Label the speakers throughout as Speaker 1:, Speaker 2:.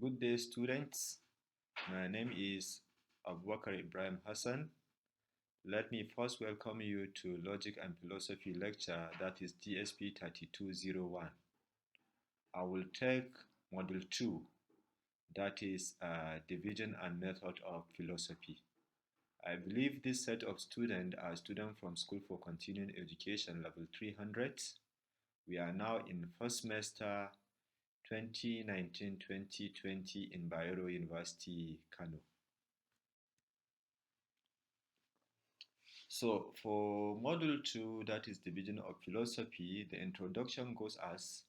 Speaker 1: Good day, students. My name is Abubakar Ibrahim Hassan. Let me first welcome you to Logic and Philosophy lecture, that is DSP 3201. I will take Module 2, that is Division and Method of Philosophy. I believe this set of students are students from School for Continuing Education level 300. We are now in first semester 2019-2020 in Bayero University, Kano. So for Module 2, that is Division of Philosophy, the introduction goes as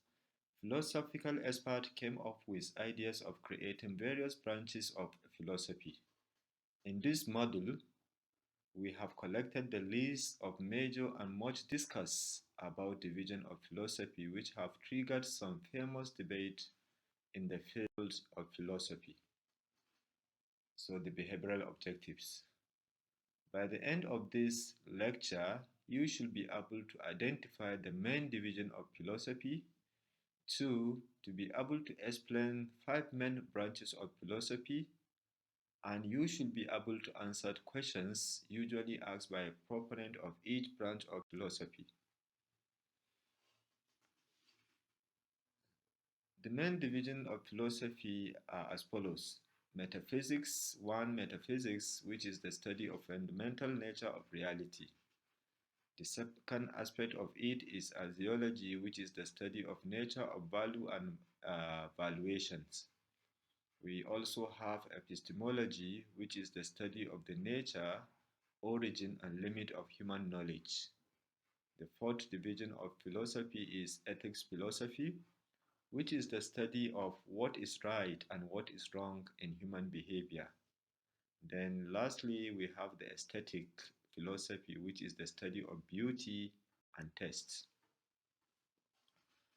Speaker 1: philosophical experts came up with ideas of creating various branches of philosophy. In this module, we have collected the list of major and much discussed about division of philosophy which have triggered some famous debate in the field of philosophy. So the behavioral objectives. By the end of this lecture, you should be able to identify the main division of philosophy. 2. To be able to explain 5 main branches of philosophy. And you should be able to answer questions usually asked by a proponent of each branch of philosophy. The main division of philosophy are as follows. Metaphysics. 1. Metaphysics, which is the study of fundamental nature of reality. The second aspect of it is Axiology, which is the study of nature of value and valuations. We also have Epistemology, which is the study of the nature, origin, and limit of human knowledge. The fourth division of philosophy is Ethics Philosophy, which is the study of what is right and what is wrong in human behavior. Then lastly, we have the Aesthetic Philosophy, which is the study of beauty and taste.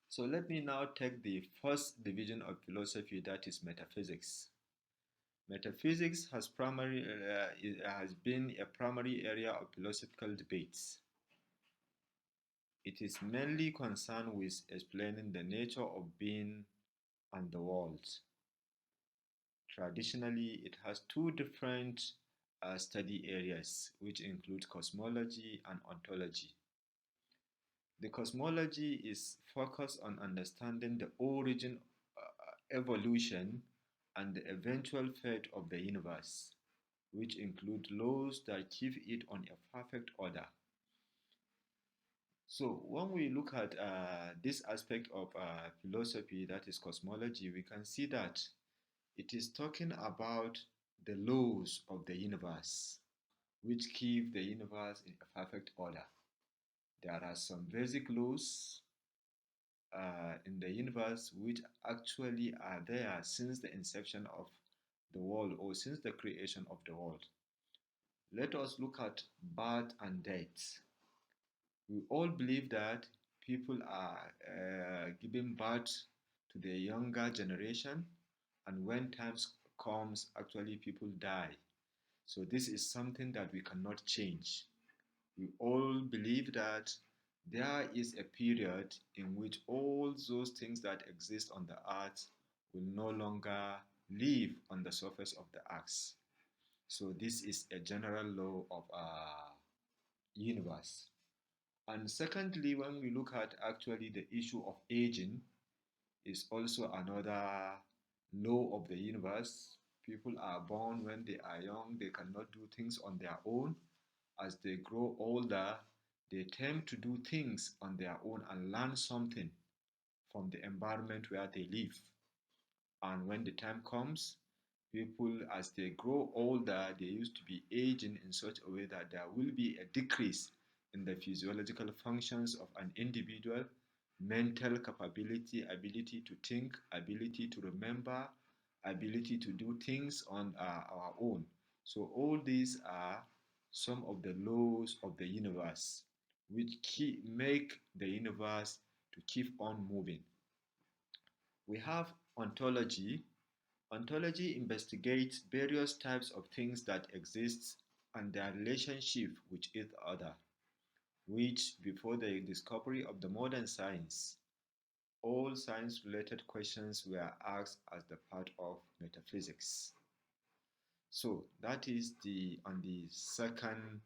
Speaker 1: So let me now take the first division of philosophy, that is metaphysics. Metaphysics has been a primary area of philosophical debates. It is mainly concerned with explaining the nature of being and the world. Traditionally, it has two different study areas, which include cosmology and ontology. The cosmology is focused on understanding the origin, evolution, and the eventual fate of the universe, which include laws that keep it on a perfect order. So when we look at this aspect of philosophy, that is cosmology, we can see that it is talking about the laws of the universe, which keep the universe in a perfect order. There are some basic laws in the universe which actually are there since the inception of the world or since the creation of the world. Let us look at birth and death. We all believe that people are giving birth to the younger generation, and when times comes, actually people die. So this is something that we cannot change. We all believe that there is a period in which all those things that exist on the earth will no longer live on the surface of the earth. So this is a general law of our universe. And secondly, when we look at actually the issue of aging, is also another law of the universe. People are born when they are young, they cannot do things on their own. As they grow older, they tend to do things on their own and learn something from the environment where they live. And when the time comes, people, as they grow older, they used to be aging in such a way that there will be a decrease in the physiological functions of an individual, mental capability, ability to think, ability to remember, ability to do things on our own. So all these are some of the laws of the universe which make the universe to keep on moving. We have ontology. Ontology investigates various types of things that exist and their relationship with each other, which before the discovery of the modern science, all science-related questions were asked as the part of metaphysics. So that is on the second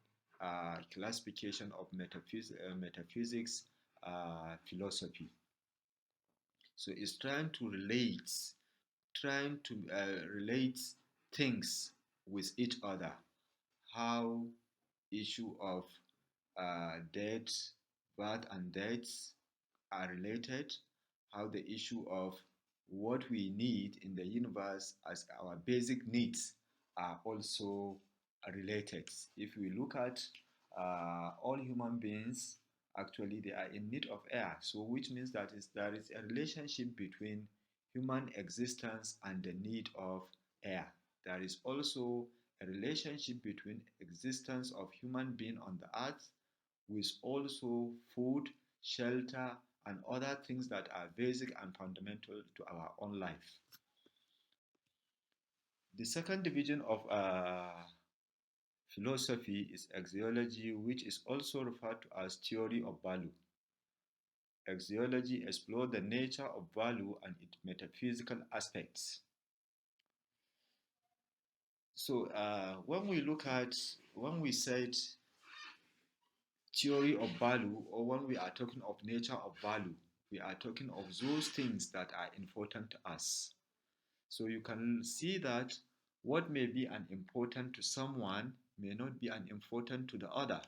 Speaker 1: classification of metaphysics philosophy. So it's trying to relate things with each other. How issue of death, birth and death are related, how the issue of what we need in the universe as our basic needs are also related. If we look at all human beings, actually they are in need of air. So which means that there is a relationship between human existence and the need of air. There is also a relationship between existence of human being on the earth with also food, shelter, and other things that are basic and fundamental to our own life. The second division of philosophy is axiology, which is also referred to as theory of value. Axiology explores the nature of value and its metaphysical aspects. So when we said theory of value, or when we are talking of nature of value, we are talking of those things that are important to us. So you can see that what may be an important to someone may not be an important to the other.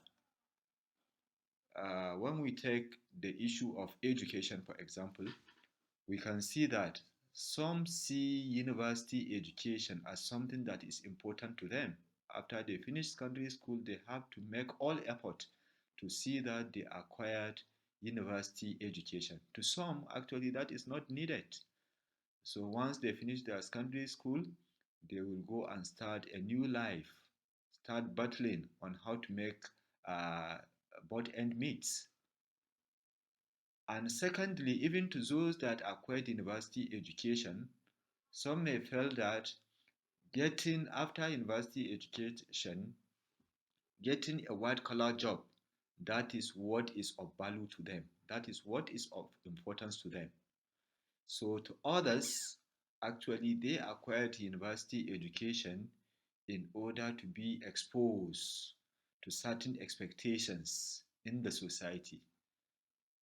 Speaker 1: When we take the issue of education, for example, we can see that some see university education as something that is important to them. After they finish secondary school, they have to make all effort to see that they acquired university education. To some, actually, that is not needed. So once they finish their secondary school, they will go and start a new life, start battling on how to make both end meets. And secondly, even to those that acquired university education, some may feel that getting after university education, getting a white collar job, that is what is of value to them. That is what is of importance to them. So to others, actually they acquired university education in order to be exposed to certain expectations in the society,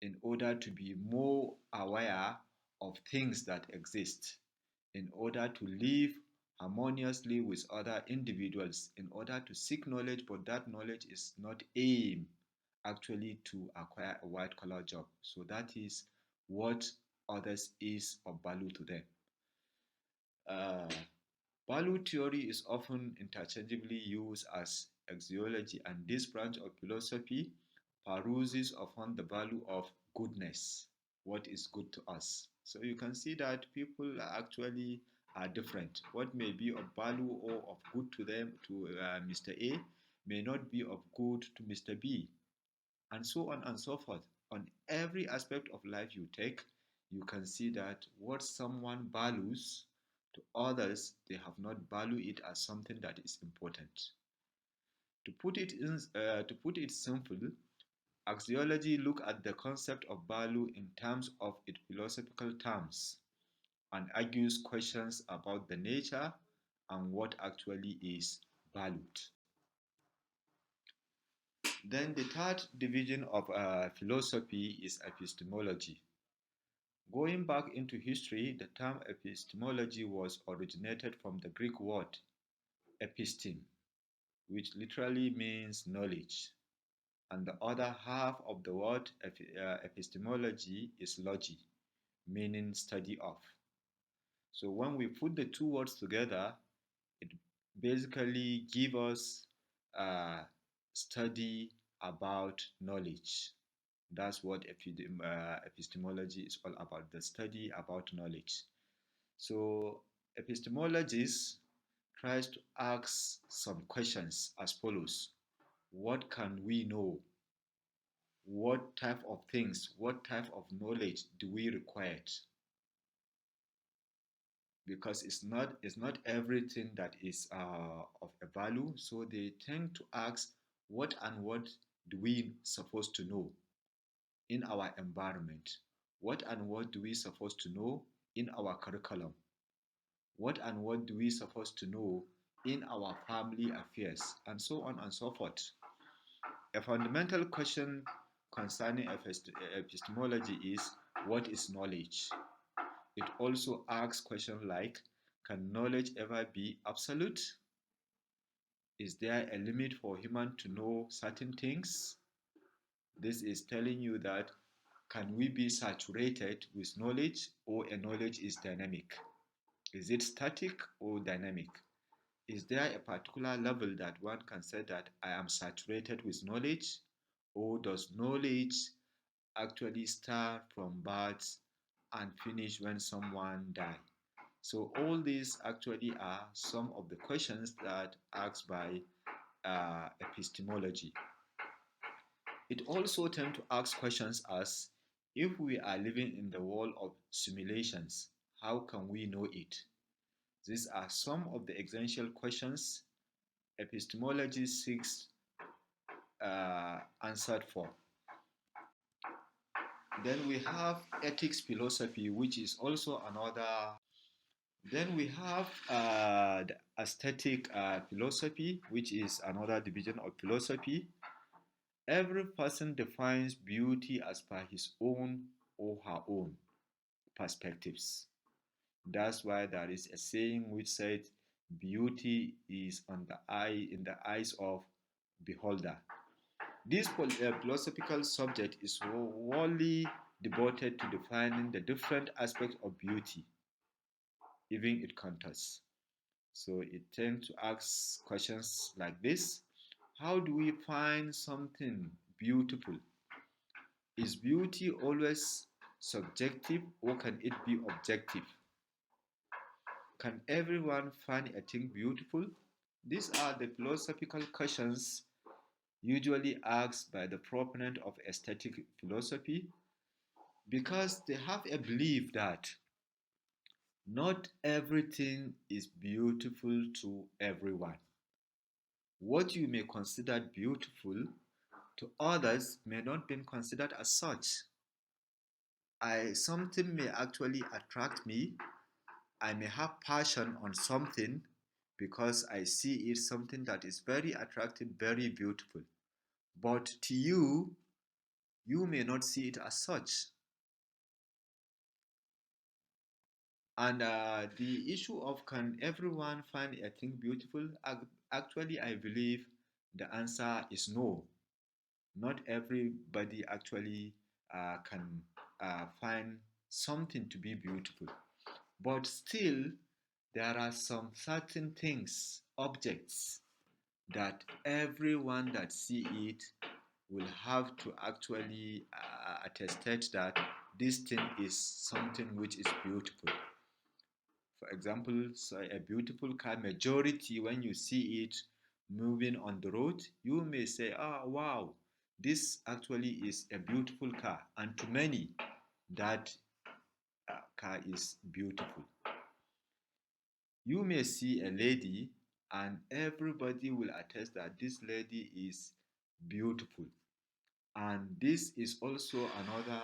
Speaker 1: in order to be more aware of things that exist, in order to live harmoniously with other individuals, in order to seek knowledge, but that knowledge is not aimed actually to acquire a white collar job. So that is what others is of value to them. Uh, Value theory is often interchangeably used as axiology, and this branch of philosophy peruses upon the value of goodness, what is good to us. So you can see that people actually are different. What may be of value or of good to them, to Mr. A, may not be of good to Mr. B, and so on and so forth. On every aspect of life you take, you can see that what someone values to others, they have not valued it as something that is important. To put it simple, axiology look at the concept of value in terms of its philosophical terms and argues questions about the nature and what actually is valued. Then the third division of philosophy is epistemology. Going back into history, the term epistemology was originated from the Greek word episteme, which literally means knowledge. And the other half of the word epistemology is logi, meaning study of. So when we put the two words together, it basically gives us a study about knowledge. That's what epistemology is all about, the study about knowledge. So epistemologists tries to ask some questions as follows. What can we know? What type of things, what type of knowledge do we require? Because it's not everything that is of a value. So they tend to ask what and what do we supposed to know in our environment? What and what do we supposed to know in our curriculum? What and what do we supposed to know in our family affairs? And so on and so forth. A fundamental question concerning epistemology is, what is knowledge? It also asks questions like, can knowledge ever be absolute? Is there a limit for human to know certain things? This is telling you that, can we be saturated with knowledge, or a knowledge is dynamic? Is it static or dynamic? Is there a particular level that one can say that I am saturated with knowledge, or does knowledge actually start from birth and finish when someone dies? So all these actually are some of the questions that are asked by epistemology. It also tends to ask questions as, if we are living in the world of simulations, how can we know it? These are some of the essential questions epistemology seeks answered for. Then we have ethics philosophy, which is also another. Then we have the aesthetic philosophy, which is another division of philosophy. Every person defines beauty as per his own or her own perspectives. That's why there is a saying which said, beauty is on the eye, in the eyes of beholder. This philosophical subject is wholly devoted to defining the different aspects of beauty, even its contours. So it tends to ask questions like this: how do we find something beautiful? Is beauty always subjective, or can it be objective? Can everyone find a thing beautiful? These are the philosophical questions usually asked by the proponent of aesthetic philosophy, because they have a belief that not everything is beautiful to everyone. What you may consider beautiful to others may not be considered as such. Something may actually attract me. I may have passion on something because I see it something that is very attractive, very beautiful. But to you, you may not see it as such. And the issue of, can everyone find a thing beautiful? Actually, I believe the answer is no. Not everybody actually can find something to be beautiful. But still, there are some certain things, objects, that everyone that see it will have to actually attest that this thing is something which is beautiful. For example, so a beautiful car, majority, when you see it moving on the road, you may say, wow, this actually is a beautiful car. And to many, that car is beautiful. You may see a lady and everybody will attest that this lady is beautiful. And this is also another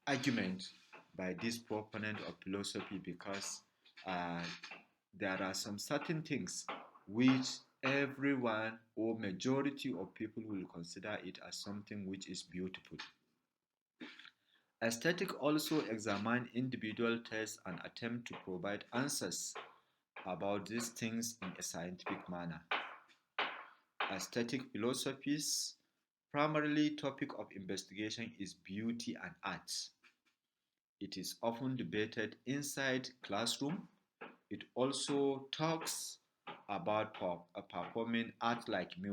Speaker 1: argument by this proponent of philosophy, because there are some certain things which everyone or majority of people will consider it as something which is beautiful. Aesthetic also examine individual tastes and attempt to provide answers about these things in a scientific manner. Aesthetic philosophy's primarily topic of investigation is beauty and art. It is often debated inside classroom. It also talks about performing art like music.